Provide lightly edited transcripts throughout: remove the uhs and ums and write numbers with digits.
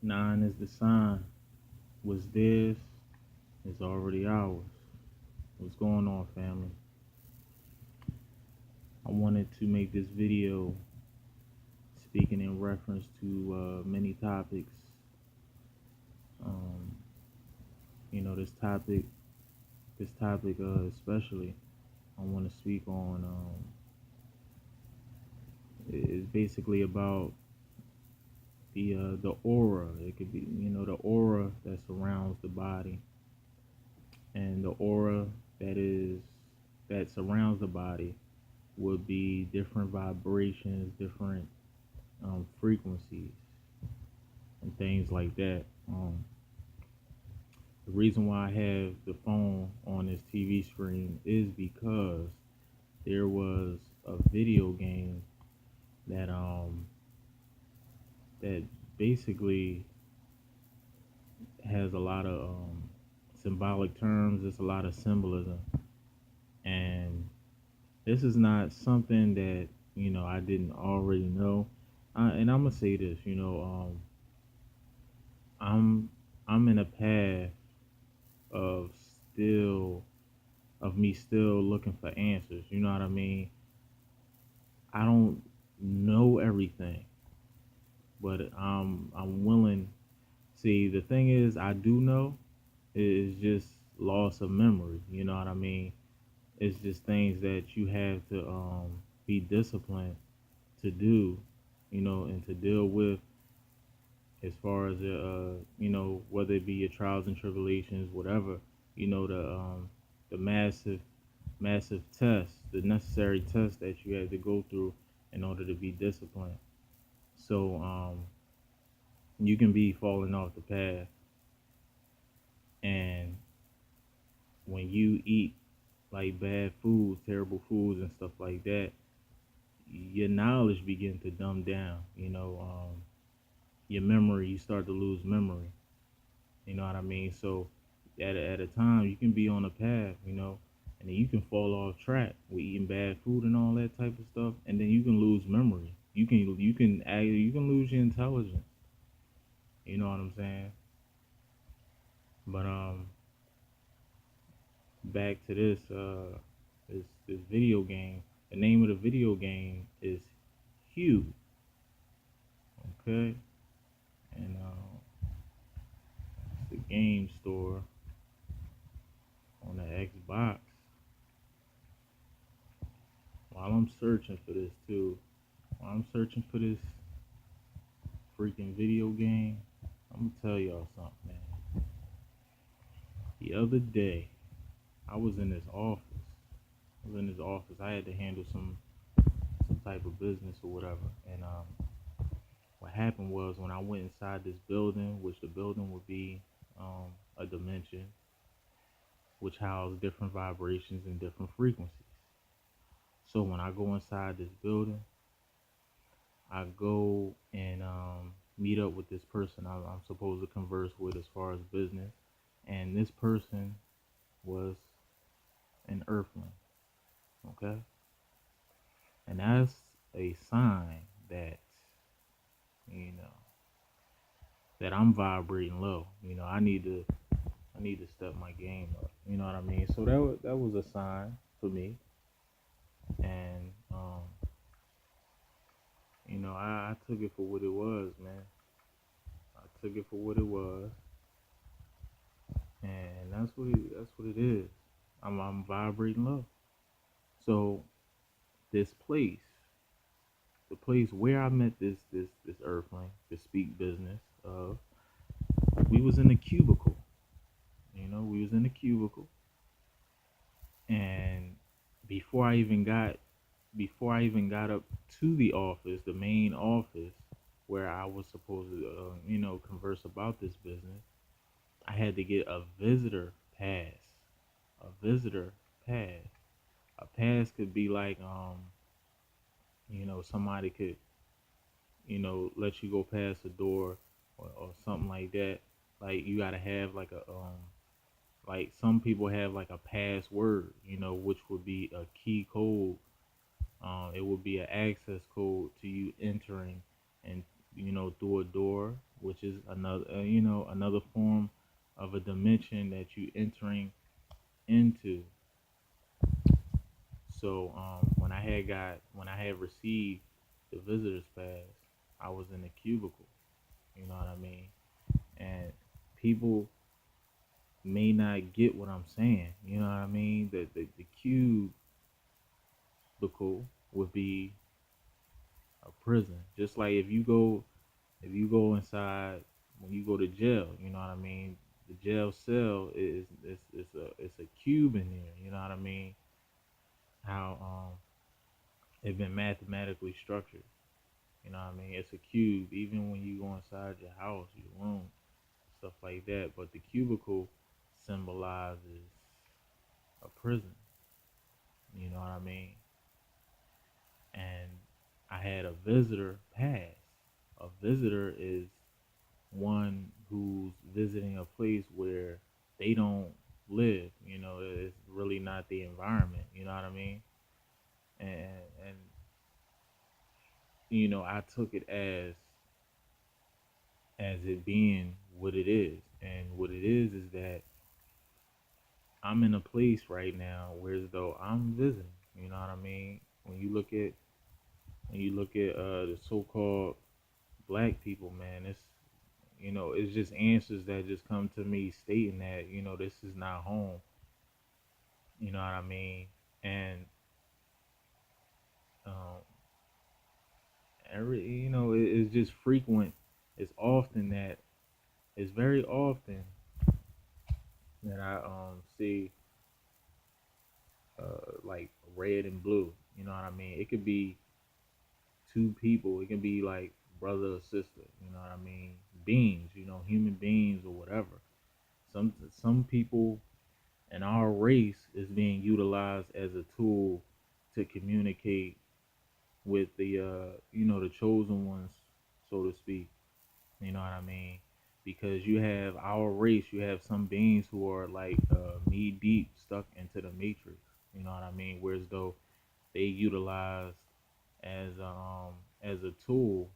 Nine is the sign. What's theirs is already ours. What's going on, family? I wanted to make this video speaking in reference to many topics. Um, this topic especially, I want to speak on is basically about the aura. It could be the aura that surrounds the body, and the aura that surrounds the body would be different vibrations, different frequencies, and things like that. The reason why I have the phone on this TV screen is because there was a video game that that basically has a lot of symbolic terms. It's a lot of symbolism, and this is not something that I didn't already know. And I'm gonna say this, I'm I'm in a path of still of me still looking for answers. You know what I mean? I don't know everything, but I'm willing. See, the thing is, I do know. It's just loss of memory. You know what I mean? It's just things that you have to be disciplined to do, and to deal with as far as whether it be your trials and tribulations, whatever, the massive tests, the necessary tests that you have to go through in order to be disciplined. So you can be falling off the path, and when you eat like bad foods, terrible foods, and stuff like that, your knowledge begin to dumb down. Your memory, you start to lose memory. You know what I mean? So at a time, you can be on a path, and then you can fall off track with eating bad food and all that type of stuff, and then you can lose memory. You can lose your intelligence. You know what I'm saying? But back to this video game. The name of the video game is Hue. Okay, and it's the game store on the Xbox. While I'm searching for this too, while I'm searching for this freaking video game, I'm gonna tell y'all something, man. The other day, I was in this office. I had to handle some type of business or whatever. And what happened was when I went inside this building, which the building would be a dimension, which housed different vibrations and different frequencies. So when I go inside this building, I go and meet up with this person I'm supposed to converse with as far as business, and this person was an earthling. Okay, and that's a sign that you know that I'm vibrating low. I need to step my game up. You know what I mean? So that was a sign for me, and I took it for what it was, man. I took it for what it was, and that's what it is. I'm vibrating low. So this place, the place where I met this earthling to speak business of, we was in a cubicle. We was in a cubicle, and before I even got before I even got up to the office, the main office where I was supposed to, converse about this business, I had to get a visitor pass. A visitor pass. A pass could be like, somebody could, let you go past the door, or something like that. Like you gotta have like some people have like a password, which would be a key code. It would be an access code to you entering and through a door, which is another, another form of a dimension that you entering into. So when I had received the visitor's pass, I was in a cubicle. You know what I mean? And people may not get what I'm saying. You know what I mean? The cubicle would be a prison. Just like if you go inside when you go to jail, you know what I mean? The jail cell is it's a cube in there, you know what I mean? How it's been mathematically structured. You know what I mean? It's a cube, even when you go inside your house, your room, stuff like that. But the cubicle symbolizes a prison. You know what I mean? And I had a visitor pass. A visitor is one who's visiting a place where they don't live. It's really not the environment. You know what I mean? And I took it as it being what it is, and what it is that I'm in a place right now where as though I'm visiting. You know what I mean? When you look at the so-called black people, man, it's just answers that just come to me stating that this is not home. You know what I mean? And um, it's just frequent. It's very often that I see like red and blue. You know what I mean? It could be two people. It can be like brother or sister. You know what I mean? Beings. Human beings or whatever. Some people in our race is being utilized as a tool to communicate with the chosen ones, so to speak. You know what I mean? Because you have our race, you have some beings who are like knee deep stuck into the matrix. You know what I mean? Whereas though they utilized as a tool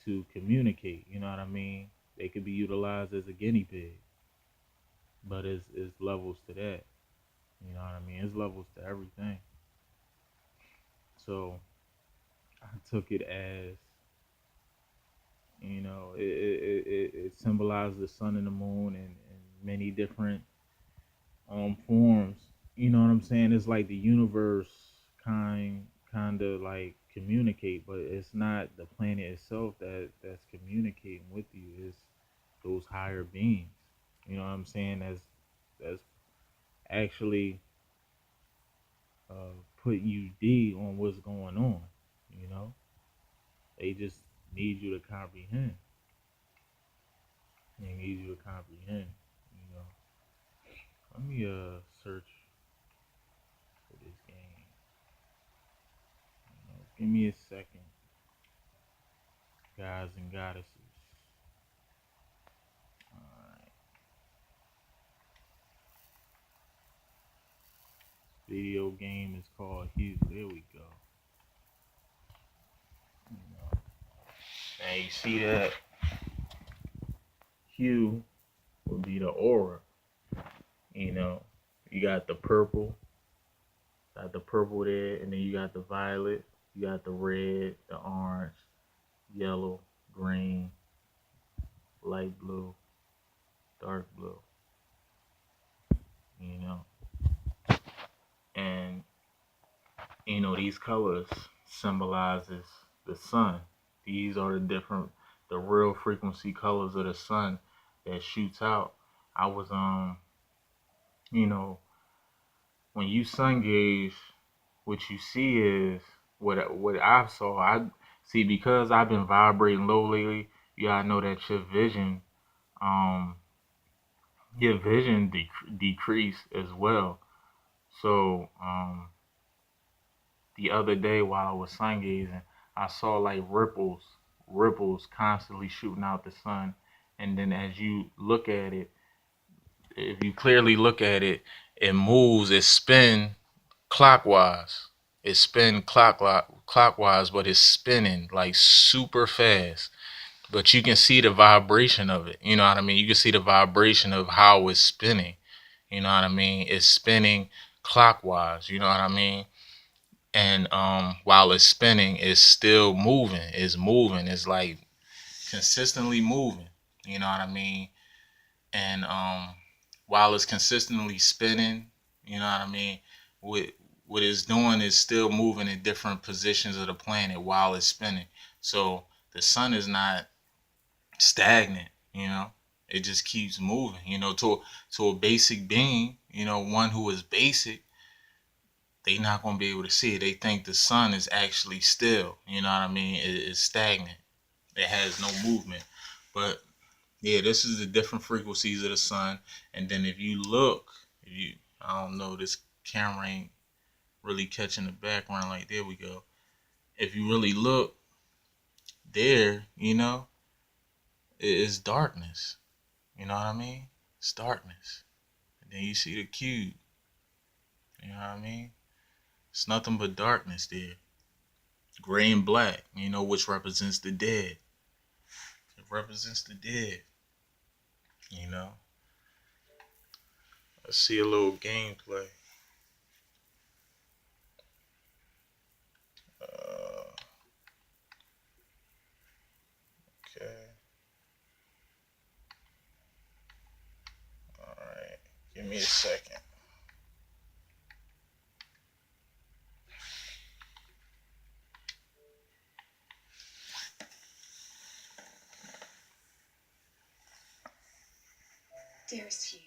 to communicate. You know what I mean? They could be utilized as a guinea pig, but it's levels to that. You know what I mean? It's levels to everything. So I took it as it symbolized the sun and the moon and many different forms. You know what I'm saying? It's like the universe kind of like communicate, but it's not the planet itself that's communicating with you. It's those higher beings. You know what I'm saying? That's actually putting you D on what's going on. You know, they just need you to comprehend. They need you to comprehend. You know, let me search for this game. Give me a second, guys and goddesses. Alright, video game is called Hue. There we go. You know, now you see that Hue would be the aura. You know, you got the purple there, and then you got the violet, you got the red, the orange, yellow, green, light blue, dark blue. You know, and these colors symbolizes the sun. These are the real frequency colors of the sun that shoots out. I was you know, when you sun gaze, what you see is what I saw. I see because I've been vibrating low lately. You gotta know that um, your vision decrease as well. So the other day while I was sun gazing, I saw like ripples constantly shooting out the sun. And then as you look at it, if you clearly look at it, it moves, it spin clockwise. It spin clockwise, but it's spinning like super fast. But you can see the vibration of it. You know what I mean? You can see the vibration of how it's spinning. You know what I mean? It's spinning clockwise. You know what I mean? And while it's spinning, it's still moving. It's moving. It's like consistently moving. You know what I mean? And while it's consistently spinning, you know what I mean? What it's doing is still moving in different positions of the planet while it's spinning. So the sun is not stagnant, you know. It just keeps moving, you know, to a basic being, you know, one who is basic, they not gonna be able to see it. They think the sun is actually still, you know what I mean? It's stagnant. It has no movement. But yeah, this is the different frequencies of the sun. And then if you look, if you I don't know, this camera ain't really catching the background. Like, there we go. If you really look there, you know, it's darkness. You know what I mean? It's darkness. And then you see the cube. You know what I mean? It's nothing but darkness there. Gray and black, you know, which represents the dead. It represents the dead. You know? Let's see a little gameplay. Okay. Alright. Give me a second. Dearest Hugh,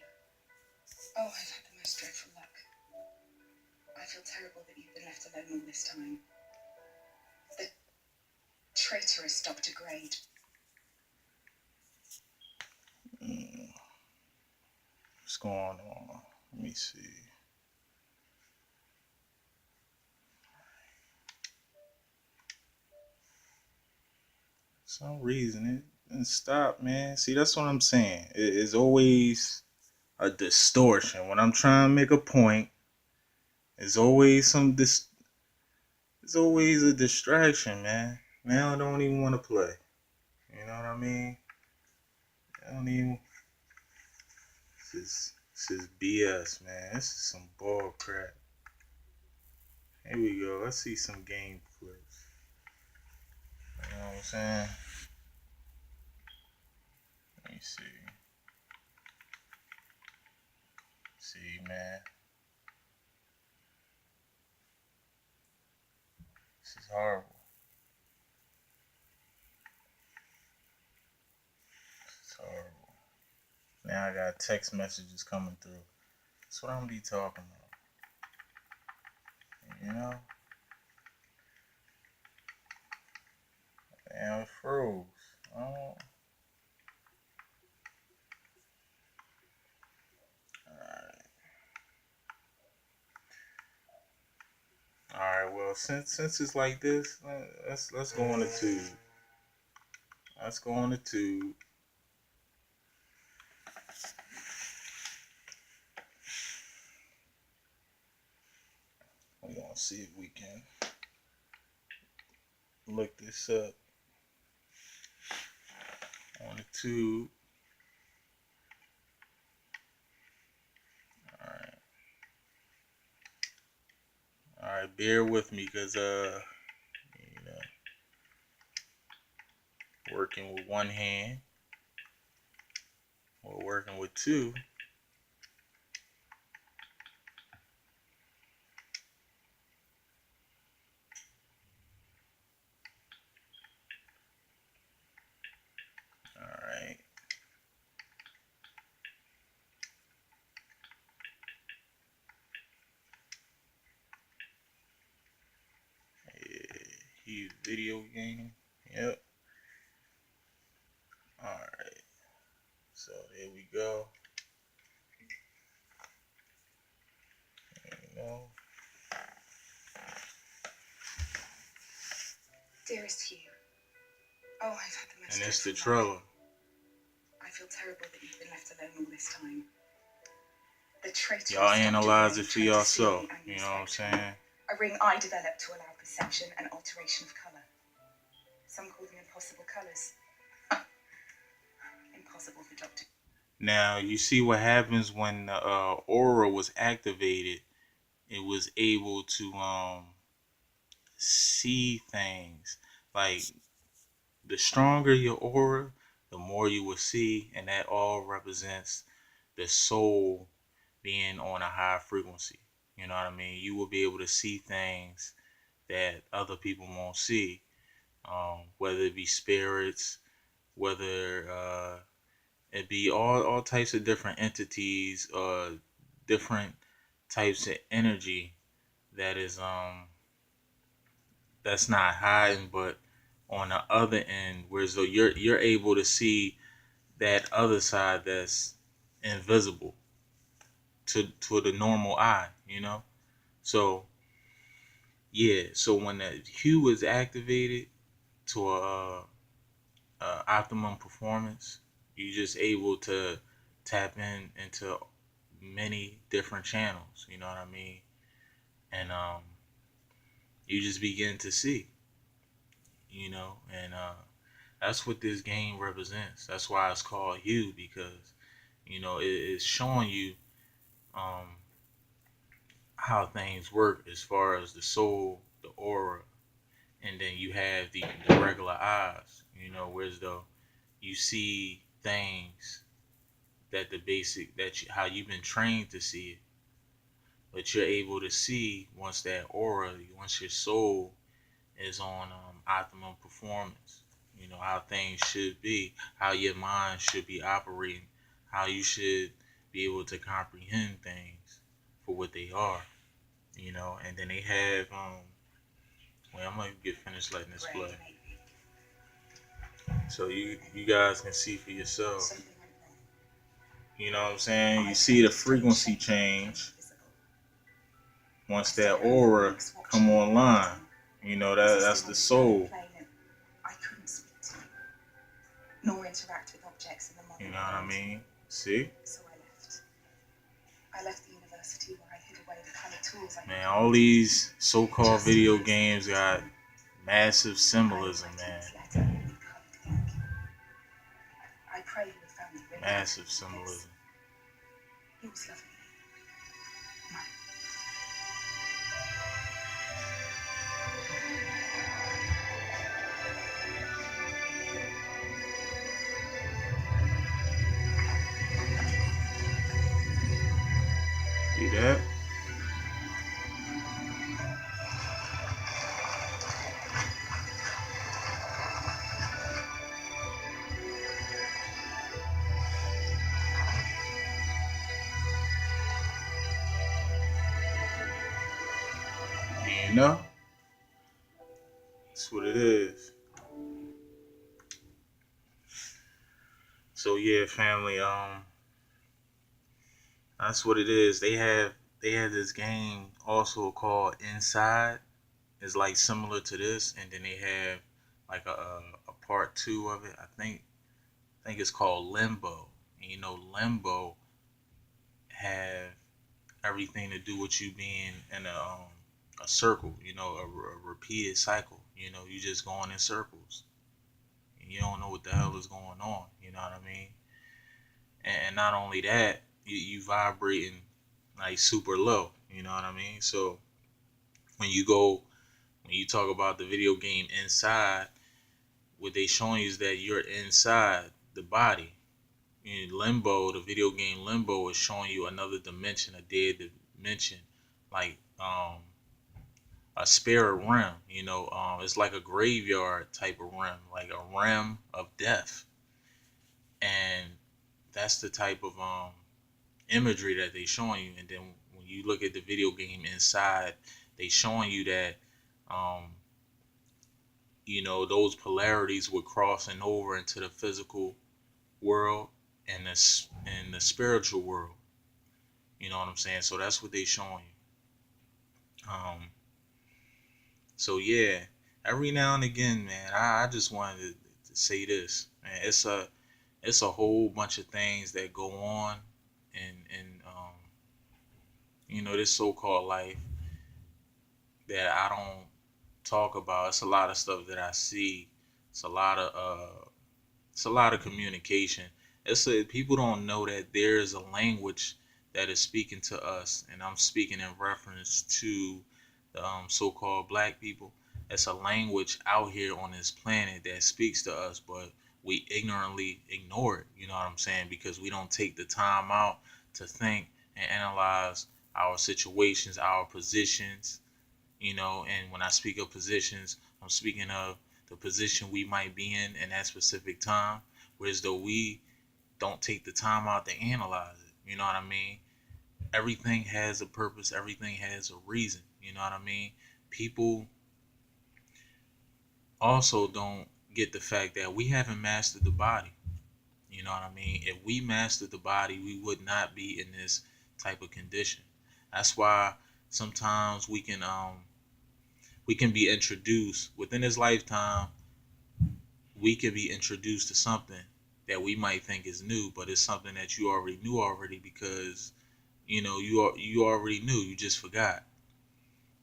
oh, I've had the most dreadful luck. I feel terrible that you've been left alone all this time. The traitorous Dr. Grade. What's going on? Let me see. For some reason it didn't stop, man. See, that's what I'm saying. It's always a distortion. When I'm trying to make a point, there's always there's always a distraction, man. Now I don't even want to play. You know what I mean? I don't even. This is BS, man. This is some bull crap. Here we go. Let's see some game clips. You know what I'm saying? Let me see. See, man. This is horrible. This is horrible. Now I got text messages coming through. That's what I'm gonna be talking about. You know? Damn, it froze. Oh. Alright, well, since it's like this, let's go on the tube. Let's go on the tube. We're gonna see if we can look this up on the tube. Alright, bear with me, because you know, working with one hand or working with two. Alright. Huge video game. Yep. Alright. So there we go. There we go. Dearest Hugh, oh, I've had the most. And it's the Trello. I feel terrible that you've been left alone all this time. The traitor. Y'all analyze it for yourself. You know what I'm saying? A ring I developed to allow perception and alteration of colour. Some call them impossible colours. Impossible for Doctor. Now, you see what happens when the aura was activated. It was able to see things. Like, the stronger your aura, the more you will see, and that all represents the soul being on a high frequency. You know what I mean? You will be able to see things that other people won't see, whether it be spirits, whether it be all types of different entities, different types of energy that is that's not hiding, but on the other end, whereas though you're able to see that other side that's invisible to the normal eye, you know. So yeah, so when that hue is activated to a optimum performance, you're just able to tap into many different channels. You know what I mean? And you just begin to see, you know, and that's what this game represents. That's why it's called Hue, because you know it's showing you um, how things work as far as the soul, the aura, and then you have the regular eyes. You know, whereas though you see things that the basic that how you've been trained to see it, but you're able to see once that aura, once your soul is on optimum performance. You know how things should be, how your mind should be operating, how you should be able to comprehend things for what they are. You know, and then they have well, I'm gonna get finished letting this play, so you guys can see for yourself. You know what I'm saying? You see the frequency change once that aura come online. You know that's the soul. I couldn't speak to you, nor interact with objects in the modern You know what I mean? See? So I left. I left the university where I hid away the colored tools. Man, all these so-called video games got massive symbolism, man. I pray you have found it. Massive symbolism. He was loving me. See that? You know? That's what it is. So yeah, family, that's what it is. They have this game also called Inside. It's like similar to this, and then they have like a part two of it. I think it's called Limbo. And you know, Limbo have everything to do with you being in a circle. You know, a repeated cycle. You know, you just going in circles, and you don't know what the hell is going on. You know what I mean? And not only that, you vibrating like super low. You know what I mean? So when you go when you talk about the video game Inside, what they showing you is that you're inside the body. In Limbo, the video game Limbo is showing you another dimension, a dead dimension, like a spirit realm. You know, it's like a graveyard type of realm, like a realm of death, and that's the type of imagery that they showing you. And then when you look at the video game Inside, they showing you that um, you know, those polarities were crossing over into the physical world and the spiritual world. You know what I'm saying? So that's what they showing you. So yeah, every now and again, man, I just wanted to say this, man. It's a whole bunch of things that go on in you know, this so-called life, that I don't talk about. It's a lot of stuff that I see. It's a lot of communication. People don't know that there is a language that is speaking to us, and I'm speaking in reference to the so-called black people. It's a language out here on this planet that speaks to us, but we ignorantly ignore it. You know what I'm saying? Because we don't take the time out to think and analyze our situations, our positions, and when I speak of positions, I'm speaking of the position we might be in that specific time, whereas though we don't take the time out to analyze it. You know what I mean? Everything has a purpose, everything has a reason. You know what I mean? People also don't get the fact that we haven't mastered the body. You know what I mean? If we mastered the body, we would not be in this type of condition. That's why sometimes we can be introduced within this lifetime. We can be introduced to something that we might think is new, but it's something that you already knew already, because you already knew, you just forgot.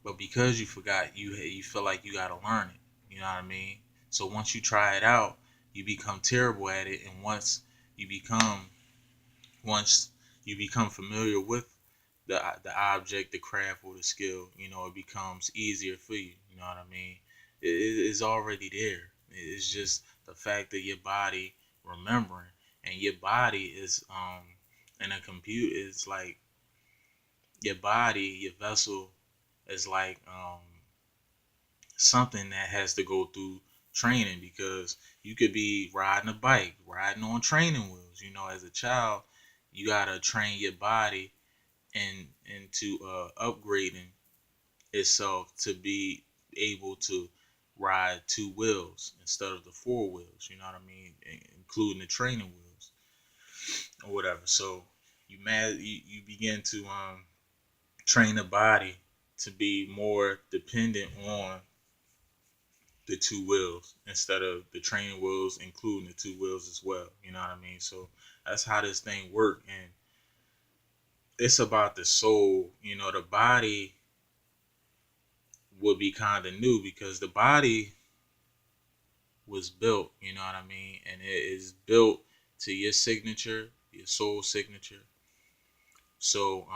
But because you forgot, you feel like you got to learn it. You know what I mean? So once you try it out, you become terrible at it, and you become once you become familiar with the object, the craft, or the skill, it becomes easier for you. You know what I mean? It's already there. It's just the fact that your body remembering, and your body is in a computer. It's like your body, your vessel is like something that has to go through training, because you could be riding a bike, riding on training wheels. As a child, you gotta train your body and into upgrading itself to be able to ride two wheels instead of the four wheels. You know what I mean, including the training wheels or whatever. So you begin to train the body to be more dependent on the two wheels instead of the training wheels, including the two wheels as well. You know what I mean? So that's how this thing works, and it's about the soul. The body would be kind of new, because the body was built, you know what I mean? And it is built to your signature, your soul signature. So,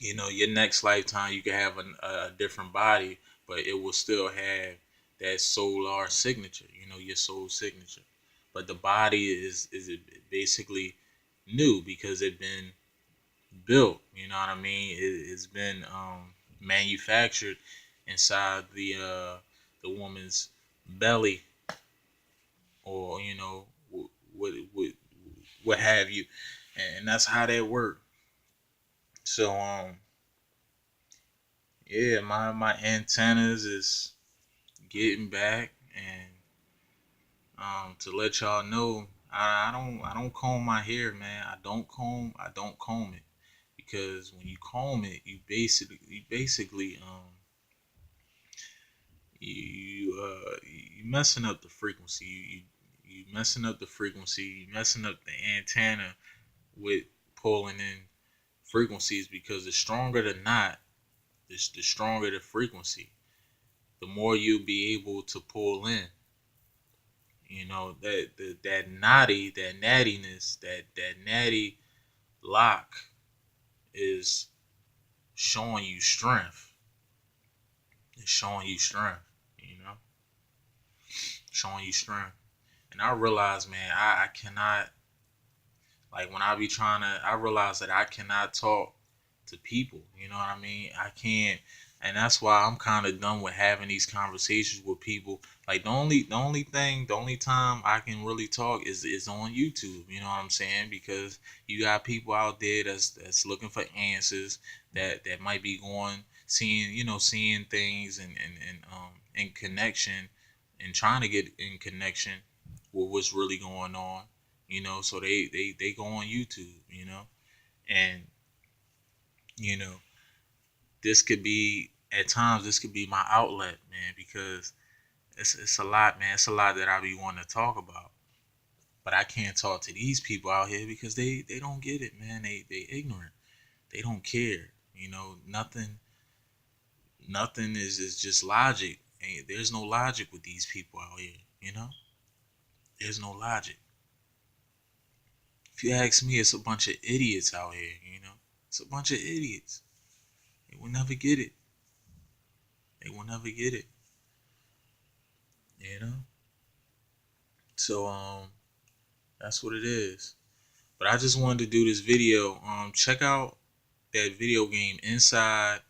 your next lifetime, you can have a different body, but it will still have that solar signature, your soul signature. But the body is basically new, because it been built, you know what I mean? It's been manufactured inside the woman's belly, or what what have you, and that's how that worked. So yeah, my antennas is getting back, and to let y'all know, I don't comb my hair, man. I don't comb it, because when you comb it, you basically you messing up the frequency. You messing up the frequency. You messing up the antenna with pulling in frequencies, because the stronger the knot, the stronger the frequency. The more you'll be able to pull in. That nattiness, that natty lock is showing you strength. It's showing you strength. You know, showing you strength. And I realize, man, I cannot, like, when I be trying to, I realize that I cannot talk to people. You know what I mean? I can't, and that's why I'm kind of done with having these conversations with people. Like, the only time I can really talk is on YouTube. You know what I'm saying? Because you got people out there that's looking for answers, that might be seeing things, and in connection, and trying to get in connection with what's really going on. So they go on YouTube. And you know this could be my outlet, man, because it's a lot, man. It's a lot that I be wanting to talk about, but I can't talk to these people out here, because they don't get it, man. They ignorant. They don't care. Nothing Nothing is just logic. And there's no logic with these people out here, you know? There's no logic. If you ask me, it's a bunch of idiots out here, you know? It's a bunch of idiots. They will never get it. They will never get it. You know? So that's what it is. But I just wanted to do this video. Check out that video game Inside,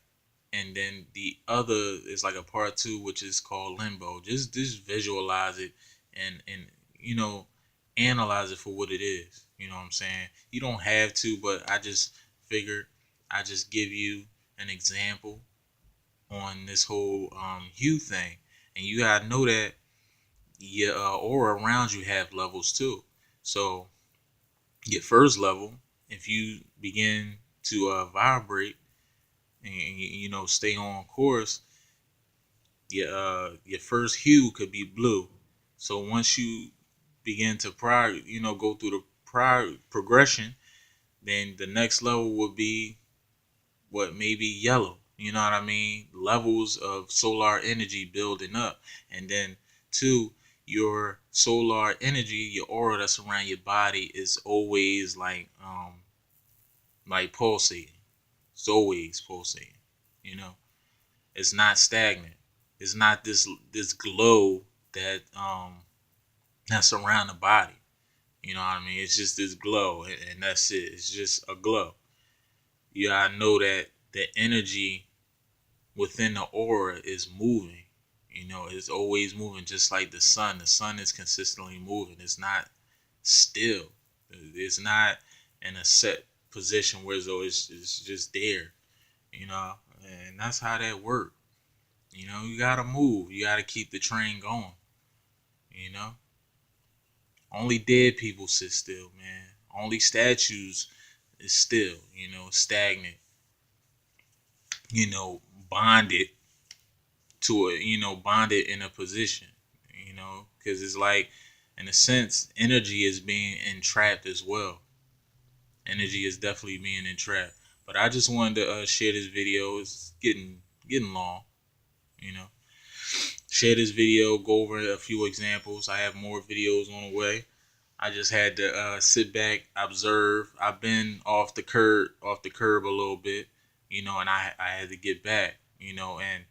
and then the other is like a part 2, which is called Limbo. Just visualize it and you know, analyze it for what it is. You know what I'm saying? You don't have to, but I just figured I just give you an example on this whole hue thing, and you gotta know that your aura around you have levels too. So your first level, if you begin to vibrate and you know stay on course, your first hue could be blue. So once you begin to go through the progression, then the next level would be what, maybe yellow. You know what I mean? Levels of solar energy building up, and then two, your solar energy, your aura that's around your body is always like pulsating. It's always pulsating. You know, it's not stagnant. It's not this glow that's around the body. You know what I mean? It's just this glow, and that's it. It's just a glow. You gotta know that the energy within the aura is moving. You know, it's always moving, just like the sun. The sun is consistently moving. It's not still. It's not in a set position where it's just there. You know, and that's how that works. You know, you gotta move. You gotta keep the train going. You know, only dead people sit still, man. Only statues is still. You know, stagnant. You know, bonded to a, bonded in a position. You know, because it's like, in a sense, energy is being entrapped as well. Energy is definitely being entrapped. But I just wanted to share this video. It's getting long. You know, share this video, go over a few examples. I have more videos on the way. I just had to sit back, observe. I've been off the curb a little bit, you know, and I had to get back, you know, and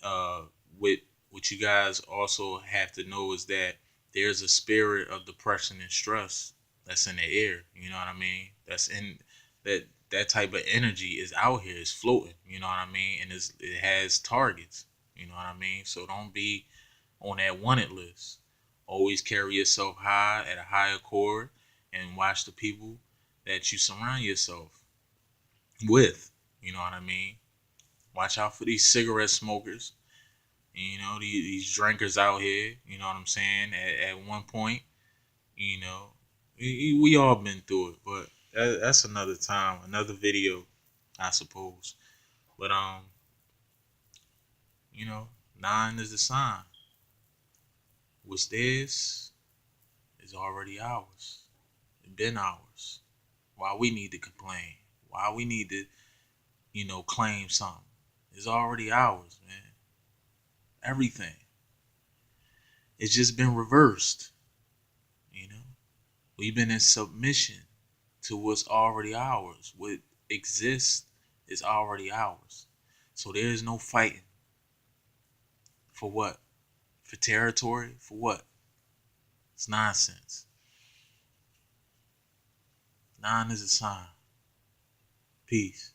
uh, with what you guys also have to know is that there's a spirit of depression and stress that's in the air. You know what I mean? That's in that type of energy is out here, is floating. You know what I mean? And it has targets. You know what I mean? So don't be on that wanted list. Always carry yourself high at a higher chord, and watch the people that you surround yourself with. You know what I mean? Watch out for these cigarette smokers. You know, these drinkers out here. You know what I'm saying? At one point, you know, we all been through it, but that's another time, another video, I suppose. But you know, 9 is the sign. What's theirs is already ours. It been ours. Why we need to complain? Why we need to, claim something? It's already ours, man. Everything. It's just been reversed. You know, we've been in submission to what's already ours. What exists is already ours. So there is no fighting. For what? For territory? For what? It's nonsense. 9 is a sign. Peace.